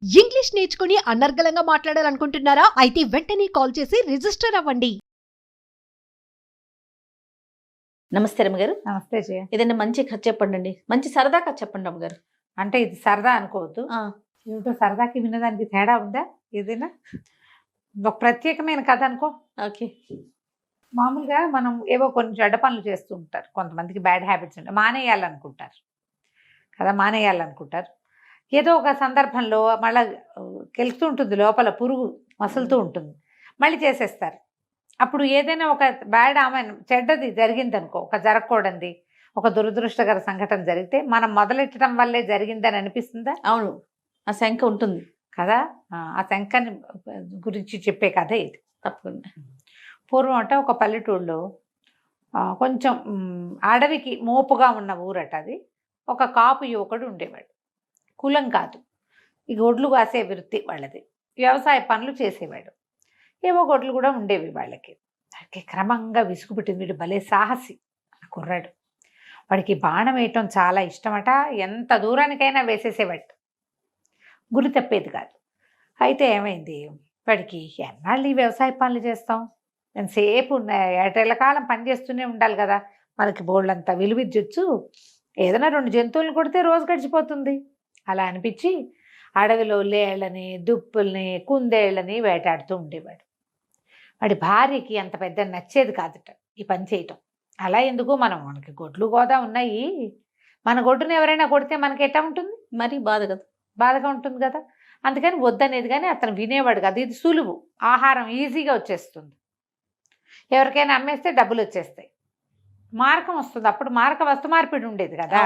English నేర్చుకుని అనర్గళంగా మాట్లాడాలనుకుంటున్నారా? అయితే వెంటనే కాల్ చేసి రిజిస్టర్ అవ్వండి. నమస్తే రమ్మగారు. నమస్తే జయ. ఏదైనా మంచి కథ చెప్పండి, మంచి సరదా కథ చెప్పండి అమ్మగారు. అంటే ఇది సరదా అనుకోవద్దు. ఏమిటో సరదాకి వినదానికి తేడా ఉందా? ఏదైనా ఒక ప్రత్యేకమైన కథ అనుకో. ఓకే. మామూలుగా మనం ఏవో కొన్ని చెడ్డ పనులు చేస్తూ ఉంటారు. కొంతమందికి బ్యాడ్ హ్యాబిట్స్ ఉంటాయి, మానేయాలనుకుంటారు కదా, మానేయాలనుకుంటారు. ఏదో ఒక సందర్భంలో మళ్ళీ కెలుకుతూ ఉంటుంది, లోపల పురుగు మసులుతూ ఉంటుంది, మళ్ళీ చేసేస్తారు. అప్పుడు ఏదైనా ఒక బ్యాడ్ ఆమె చెడ్డది జరిగిందనుకో, ఒక జరగకూడదు ఒక దురదృష్టకర సంఘటన జరిగితే మనం మొదలెట్టడం వల్లే జరిగిందని అనిపిస్తుందా? అవును, ఆ శంక ఉంటుంది కదా. ఆ శంకని గురించి చెప్పే కథ ఇది. తప్పకుండా. పూర్వం అంటే ఒక పల్లెటూళ్ళలో కొంచెం అడవికి మోపుగా ఉన్న ఊరట అది. ఒక కాపు యువకుడు ఉండేవాడు. కులం కాదు, ఈ గొడ్లు కాసే వృత్తి వాళ్ళది. వ్యవసాయ పనులు చేసేవాడు. ఏవో గొడ్లు కూడా ఉండేవి వాళ్ళకి. దానికి క్రమంగా విసుగు పుట్టింది. వీడు భలే సాహసి కుర్రాడు. వాడికి బాణం వేయటం చాలా ఇష్టమట. ఎంత దూరానికైనా వేసేసేవాడు, గురి తప్పేది కాదు. అయితే ఏమైంది, వాడికి ఎన్నాళ్ళు ఈ వ్యవసాయ పనులు చేస్తాం, ఎంతసేపు ఏటేళ్ల కాలం పనిచేస్తూనే ఉండాలి కదా, మనకి బోళ్ళంతా విలువిద్యొచ్చు, ఏదైనా 2 జంతువులను కొడితే రోజు గడిచిపోతుంది. అలా అనిపించి అడవిలో లేళ్ళని, దుప్పుల్ని, కుందేళ్ళని వేటాడుతూ ఉండేవాడు. వాడి భార్యకి అంత పెద్ద నచ్చేది కాదట ఈ పని చేయటం. అలా ఎందుకు, మనకి గొడ్లు గోదా ఉన్నాయి, మన గొడ్డును ఎవరైనా కొడితే మనకి ఎట్లా ఉంటుంది, మరి బాధగా ఉంటుంది కదా. అందుకని వద్దనేది, కానీ అతను వినేవాడు కాదు. ఇది సులువు, ఆహారం ఈజీగా వచ్చేస్తుంది, ఎవరికైనా అమ్మేస్తే డబ్బులు వచ్చేస్తాయి, మార్కం వస్తుంది. అప్పుడు వస్తు మార్పిడి ఉండేది కదా,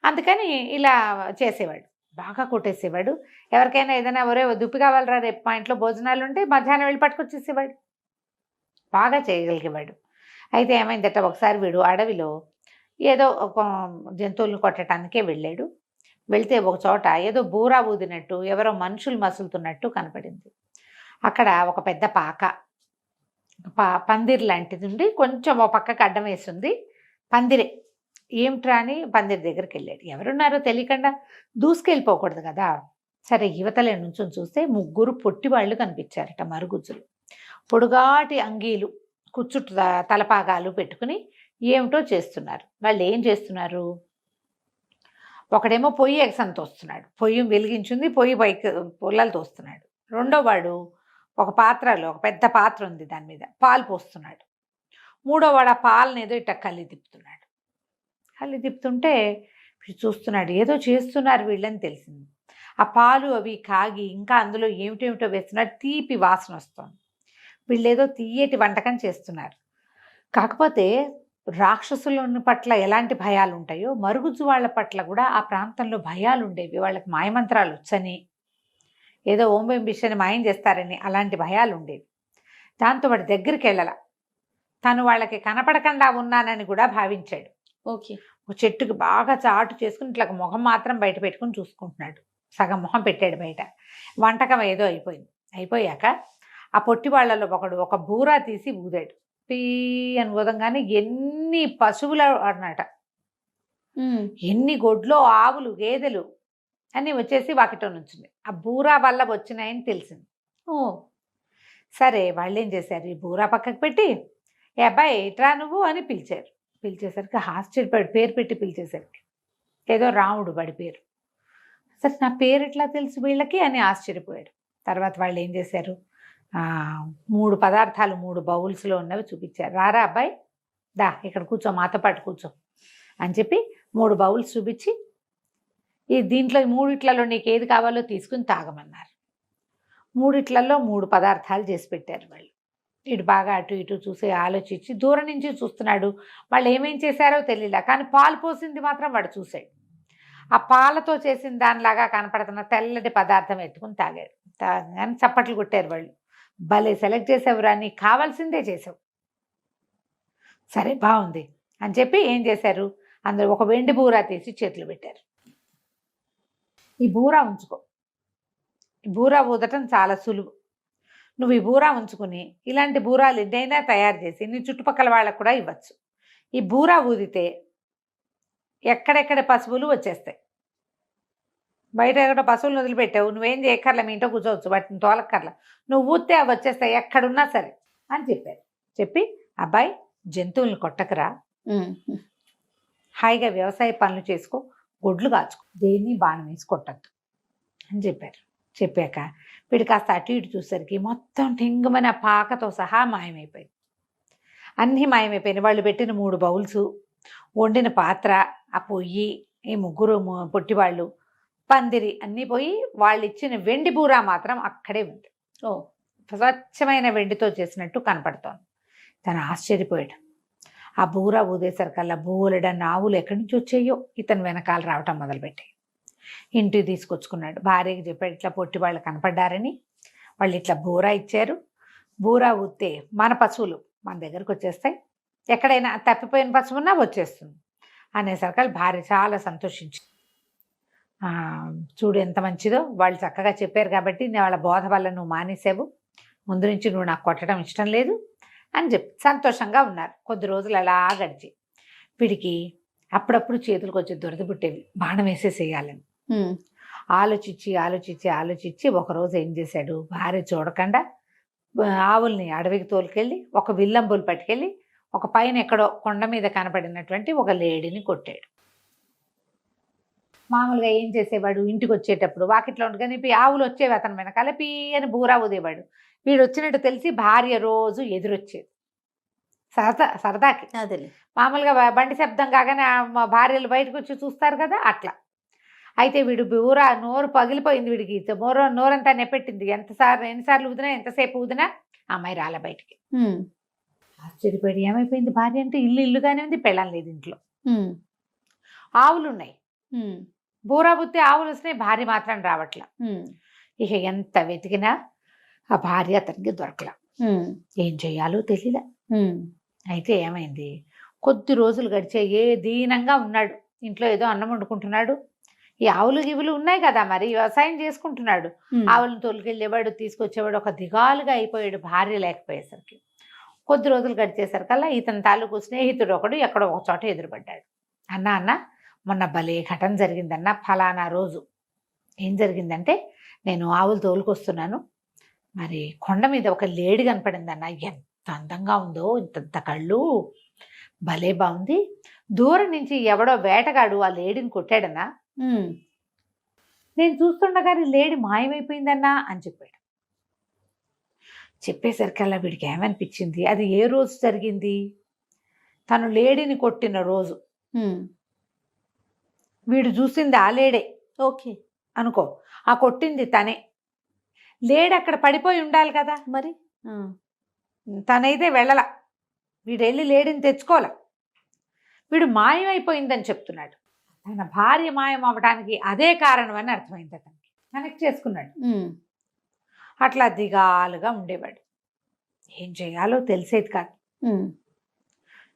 అందుకని ఇలా చేసేవాడు. బాగా కొట్టేసేవాడు. ఎవరికైనా ఏదైనా ఒరే దుప్పి కావాలరా, రేపు మా ఇంట్లో భోజనాలు ఉంటే మధ్యాహ్నం వెళ్ళి పట్టుకొచ్చేసేవాడు. బాగా చేయగలిగేవాడు. అయితే ఏమైందట, ఒకసారి వీడు అడవిలో ఏదో ఒక జంతువులను కొట్టడానికే వెళ్ళాడు. వెళ్తే ఒక చోట ఏదో బూరా ఊదినట్టు, ఎవరో మనుషులు మసులుతున్నట్టు కనపడింది. అక్కడ ఒక పెద్ద పందిరి లాంటిది ఉండి, కొంచెం ఒక పక్కకు అడ్డం వేసింది. పందిరే, ఏమిట్రా అని పందిరి దగ్గరికి వెళ్ళాడు. ఎవరున్నారో తెలియకుండా దూసుకెళ్ళిపోకూడదు కదా. సరే, యువతలే నుంచొని చూస్తే 3 పొట్టి వాళ్ళు కనిపించారట, మరుగుజ్జులు, పొడుగాటి అంగీలు, కుచ్చుట్టు తలపాగాలు పెట్టుకుని ఏమిటో చేస్తున్నారు. వాళ్ళు ఏం చేస్తున్నారు, ఒకడేమో పొయ్యి ఎగసని తోస్తున్నాడు, పొయ్యి వెలిగించింది, పొయ్యి పైకి పుల్లలు తోస్తున్నాడు. రెండో వాడు ఒక పాత్రలో, ఒక పెద్ద పాత్ర ఉంది, దాని మీద పాలు పోస్తున్నాడు. మూడో వాడు ఆ పాలను ఏదో ఇట్లా కళ్ళి తిప్పుతున్నాడు. కళ్ళి తిప్పుతుంటే చూస్తున్నాడు, ఏదో చేస్తున్నారు వీళ్ళని తెలిసింది. ఆ పాలు అవి కాగి ఇంకా అందులో ఏమిటేమిటో వేస్తున్నారు, తీపి వాసన వస్తుంది. వీళ్ళు ఏదో తీయటి వంటకం చేస్తున్నారు. కాకపోతే రాక్షసుల పట్ల ఎలాంటి భయాలు ఉంటాయో, మరుగుజ్జు వాళ్ళ పట్ల కూడా ఆ ప్రాంతంలో భయాలు ఉండేవి. వాళ్ళకి మాయమంత్రాలు వచ్చని, ఏదో ఓం బింబిషని మాయం చేస్తారని అలాంటి భయాలు ఉండేవి. దాంతో వాడి దగ్గరికి వెళ్ళాల, తను వాళ్ళకి కనపడకుండా ఉన్నానని కూడా భావించాడు. ఓకే. ఒక చెట్టుకి బాగా చాటు చేసుకుని ఇట్లా మొహం మాత్రం బయట పెట్టుకుని చూసుకుంటున్నాడు. సగం మొహం పెట్టాడు బయట. వంటకం ఏదో అయిపోయాక ఆ పొట్టి వాళ్ళలో ఒకడు ఒక బూరా తీసి ఊదాడు. పీ అని ఊదంగానే ఎన్ని పశువులు అన్నట, ఎన్ని గొడ్లో ఆవులు, గేదెలు అన్నీ వచ్చేసి వాకిట్లో నుంచింది. ఆ బూరా వల్ల వచ్చినాయని తెలిసింది. సరే, వాళ్ళు ఏం చేశారు, ఈ బూరా పక్కకు పెట్టి, ఏ అబ్బాయి ఇట్రా నువ్వు అని పిలిచారు. పిలిచేసరికి ఆశ్చర్యపడి, పేరు పెట్టి పిలిచేసరికి ఏదో రాముడు వాడి పేరు. సరే, నా పేరు ఎట్లా తెలుసు వీళ్ళకి అని ఆశ్చర్యపోయాడు. తర్వాత వాళ్ళు ఏం చేశారు, 3 పదార్థాలు 3 బౌల్స్లో ఉన్నవి చూపించారు. రారా అబ్బాయి, దా ఇక్కడ కూర్చో, మాతో పాటు కూర్చో అని చెప్పి 3 బౌల్స్ చూపించి, దీంట్లో 3 నీకు ఏది కావాలో తీసుకుని తాగమన్నారు. 3 3 పదార్థాలు చేసి పెట్టారు వాళ్ళు. వీడు బాగా అటు ఇటు చూసి ఆలోచించి దూరం నుంచి చూస్తున్నాడు. వాళ్ళు ఏమేం చేశారో తెలియలే, కానీ పాలు పోసింది మాత్రం వాడు చూశాడు. ఆ పాలతో చేసిన దానిలాగా కనపడుతున్న తెల్లటి పదార్థం ఎత్తుకుని తాగాడు. తాగాని చప్పట్లు కొట్టారు వాళ్ళు. భలే సెలెక్ట్ చేసావురా, నీకు కావాల్సిందే చేసావు, సరే బాగుంది అని చెప్పి ఏం చేశారు, అందులో ఒక వెండి బూరా తీసి చేతులు పెట్టారు. ఈ బూరా ఉంచుకో, ఈ బూరా ఊదటం చాలా సులువు, నువ్వు ఈ బూరా ఉంచుకుని ఇలాంటి బూరాలు ఎన్నైనా తయారు చేసి నీ చుట్టుపక్కల వాళ్ళకు కూడా ఇవ్వచ్చు. ఈ బూరా ఊదితే ఎక్కడెక్కడ పశువులు వచ్చేస్తాయి, బయట ఎక్కడ పశువులను వదిలిపెట్టావు, నువ్వేం చేయక్కర్లే, మీ ఇంట్లో కూర్చోవచ్చు, వాటిని తోలక్కర్లా, నువ్వు ఊస్తే అవి వచ్చేస్తాయి ఎక్కడున్నా సరే అని చెప్పారు. చెప్పి అబ్బాయి జంతువులను కొట్టకరా, హాయిగా వ్యవసాయ పనులు చేసుకో, గొడ్లు కాచుకో, దేన్ని బాణం వేసి కొట్టద్దు అని చెప్పారు. చెప్పాక వీడు కాస్త అటు ఇటు చూసరికి మొత్తం టింగుమని ఆ పాకతో సహా మాయమైపోయింది. అన్నీ మాయమైపోయినాయి. వాళ్ళు పెట్టిన 3 బౌల్స్, వండిన పాత్ర, ఆ పొయ్యి, ఈ 3 పొట్టివాళ్ళు, పందిరి అన్నీ పోయి వాళ్ళు ఇచ్చిన వెండి బూరా మాత్రం అక్కడే ఉంది. స్వచ్ఛమైన వెండితో చేసినట్టు కనపడుతోంది. తను ఆశ్చర్యపోయాడు. ఆ బూరా ఊదేసరికల్లా బోలెడన్న ఆవులు ఎక్కడి నుంచి వచ్చాయో ఇతను వెనకాల రావటం మొదలుపెట్టాయి. ఇంటికి తీసుకొచ్చుకున్నాడు. భార్యకి చెప్పాడు, ఇట్లా పొట్టి వాళ్ళు కనపడ్డారని, వాళ్ళు ఇట్లా బూరా ఇచ్చారు, బూరా ఊస్తే మన పశువులు మన దగ్గరకు వచ్చేస్తాయి, ఎక్కడైనా తప్పిపోయిన పశువు ఉన్నా వచ్చేస్తుంది అనేసరికి భార్య చాలా సంతోషించి, చూడు ఎంత మంచిదో, వాళ్ళు చక్కగా చెప్పారు కాబట్టి వాళ్ళ బోధ వల్ల నువ్వు మానేసావు, ముందు నుంచి నువ్వు నాకు కొట్టడం ఇష్టం లేదు అని చెప్పి సంతోషంగా ఉన్నారు. కొద్ది రోజులు అలా గడిచి వీడికి అప్పుడప్పుడు చేతులకు వచ్చి దురద పుట్టేవి, బాణం వేసేసేయాలని ఆలోచించి ఒకరోజు ఏం చేశాడు, భార్య చూడకుండా ఆవుల్ని అడవికి తోలుకెళ్ళి ఒక విల్లంబులు పట్టుకెళ్ళి ఒక పైన ఎక్కడో కొండ మీద కనపడినటువంటి ఒక లేడీని కొట్టాడు. మామూలుగా ఏం చేసేవాడు, ఇంటికి వచ్చేటప్పుడు వాకిట్లో ఉండగానే ఆవులు వచ్చేవి అతని వెనకాల పీ అని బూరా ఊదేవాడు. వీడు వచ్చినట్టు తెలిసి భార్య రోజు ఎదురొచ్చేది సరదాకి. మామూలుగా బండి శబ్దం కాగానే భార్యలు బయటకు వచ్చి చూస్తారు కదా, అట్లా. అయితే వీడు బూరా నోరు పగిలిపోయింది, వీడికి నోరంతా నెప్పెట్టింది. ఎన్నిసార్లు ఊదినా, ఎంతసేపు ఊదినా అమ్మాయి రాలే బయటికి. ఆశ్చర్యపోయి ఏమైపోయింది భార్య అంటే, ఇల్లుగానే ఉంది, పెళ్ళం లేదు ఇంట్లో, ఆవులు ఉన్నాయి, బూరా బుత్తి ఆవులు వస్తున్నాయి, భార్య మాత్రం రావట్లా. ఇక ఎంత వెతికినా ఆ భార్య అతనికి దొరకలా. ఏం చెయ్యాలో తెలియలే. అయితే ఏమైంది, కొద్ది రోజులు గడిచే దీనంగా ఉన్నాడు, ఇంట్లో ఏదో అన్నం వండుకుంటున్నాడు, ఈ ఆవులు గివులు ఉన్నాయి కదా, మరి వ్యవసాయం చేసుకుంటున్నాడు, ఆవులను తోలుకెళ్ళేవాడు, తీసుకొచ్చేవాడు, ఒక దిగాలుగా అయిపోయాడు భార్య లేకపోయేసరికి. కొద్ది రోజులు గడిచేసరికల్లా ఇతని తాలూకు స్నేహితుడు ఒకడు ఎక్కడో ఒక చోట ఎదురుపడ్డాడు. అన్న మొన్న భలే ఘటన జరిగిందన్న, ఫలానా రోజు ఏం జరిగిందంటే, నేను ఆవులు తోలుకొస్తున్నాను, మరి కొండ మీద ఒక లేడీ కనపడిందన్న, ఎంత అందంగా ఉందో, ఇంత కళ్ళు, భలే బాగుంది, దూరం నుంచి ఎవడో వేటగాడు ఆ లేడీని కొట్టాడన్నా, నేను చూస్తుండగానే లేడీ మాయమైపోయిందన్నా అని చెప్పాడు. చెప్పేసరికల్లా వీడికి ఏమనిపించింది, అది ఏ రోజు జరిగింది, తను లేడీని కొట్టిన రోజు. వీడు చూసింది ఆ లేడే, ఓకే అనుకో, ఆ కొట్టింది తనే, లేడీ అక్కడ పడిపోయి ఉండాలి కదా, మరి తనైతే వెళ్ళల, వీడు వెళ్ళి లేడీని తెచ్చుకోలే, వీడు మాయమైపోయిందని చెప్తున్నాడు. తన భార్య మాయం అవ్వడానికి అదే కారణం అని అర్థమైంది, అతనికి కనెక్ట్ చేసుకున్నాడు. అట్లా దిగాలుగా ఉండేవాడు, ఏం చేయాలో తెలిసేది కాదు.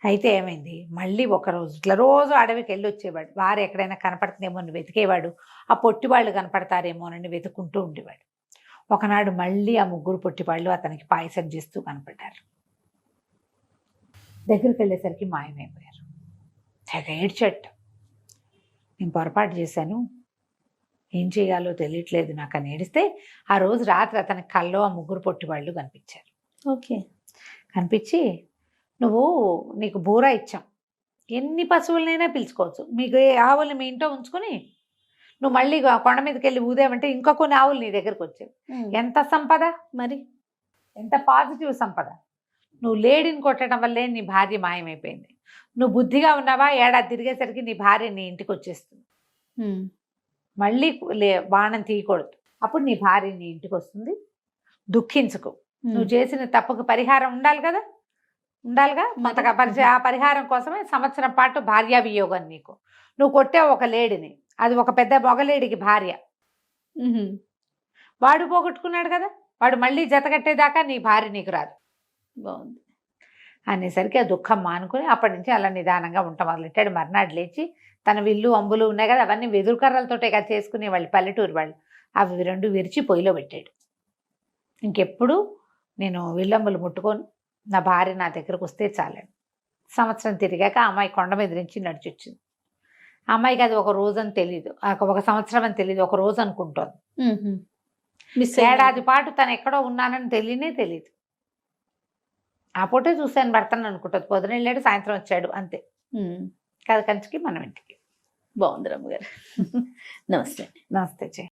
అయితే ఏమైంది, మళ్ళీ ఒకరోజు ఇట్లా రోజు అడవికి వెళ్ళి వచ్చేవాడు, భార్య ఎక్కడైనా కనపడుతుందేమో అని వెతికేవాడు, ఆ పొట్టివాళ్ళు కనపడతారేమోనని వెతుకుంటూ ఉండేవాడు. ఒకనాడు మళ్ళీ ఆ 3 పొట్టివాళ్ళు అతనికి పాయసం చేస్తూ కనపడ్డారు. దగ్గరికి వెళ్ళేసరికి మాయమైపోయారు. తెగ ఏడ్చట్ట, నేను పొరపాటు చేశాను, ఏం చేయాలో తెలియట్లేదు నాకు అని ఏడిస్తే, ఆ రోజు రాత్రి అతని కల్లో ఆ 3 పొట్టివాళ్ళు కనిపించారు. ఓకే, కనిపించి, నీకు బూరా ఇచ్చాం, ఎన్ని పశువులనైనా పిలుచుకోవచ్చు, మీకు ఆవుల్ని మీ ఇంట్లో ఉంచుకొని నువ్వు మళ్ళీ కొండ మీదకి వెళ్ళి ఊదేమంటే ఇంకా కొన్ని ఆవులు నీ దగ్గరకు వచ్చావు, ఎంత సంపద, మరి ఎంత పాజిటివ్ సంపద. నువ్వు లేడీని కొట్టడం వల్లే నీ భార్య మాయమైపోయింది, నువ్వు బుద్ధిగా ఉన్నావా, ఏడాది తిరిగేసరికి నీ భార్య నీ ఇంటికి వచ్చేస్తుంది, మళ్ళీ బాణం తీయకూడదు, అప్పుడు నీ భార్య నీ ఇంటికి వస్తుంది, దుఃఖించుకో, నువ్వు చేసిన తప్పుకు పరిహారం ఉండాలిగా, ఆ పరిహారం కోసమే సంవత్సరం పాటు భార్యా వియోగం నీకు. నువ్వు కొట్టావు ఒక లేడీని, అది ఒక పెద్ద మొగలేడికి భార్య, వాడు పోగొట్టుకున్నాడు కదా, వాడు మళ్ళీ జతకట్టేదాకా నీ భార్య నీకు రాదు. బాగుంది అనేసరికి ఆ దుఃఖం మానుకుని అప్పటి నుంచి అలా నిదానంగా ఉంటా మొదలెట్టాడు. మర్నాడు లేచి తన విల్లు అంబులు ఉన్నాయి కదా, అవన్నీ వెదురుకర్రలతోటే కదా చేసుకునే వాళ్ళు, పల్లెటూరు వాళ్ళు, అవి 2 విరిచి పొయ్యిలో పెట్టాడు. ఇంకెప్పుడు నేను విల్లంబులు ముట్టుకొని నా భార్య నా దగ్గరకు వస్తే చాలండి. సంవత్సరం తిరిగాక ఆ అమ్మాయి కొండ మీద నుంచి నడిచొచ్చింది. ఆ అమ్మాయికి అది ఒక రోజు అని తెలియదు, ఒక సంవత్సరం అని తెలియదు, ఒక రోజు అనుకుంటోంది. మిస్ ఏడాది పాటు తను ఎక్కడో ఉన్నానని తెలియదు. ఆ పూటే చూశాను భర్తను అనుకుంటుంది, పొద్దున వెళ్ళాడు సాయంత్రం వచ్చాడు అంతే. కథ కంచికి మనం ఇంటికి. బాగుంది రమ్మగారు. నమస్తే. నమస్తే జయ.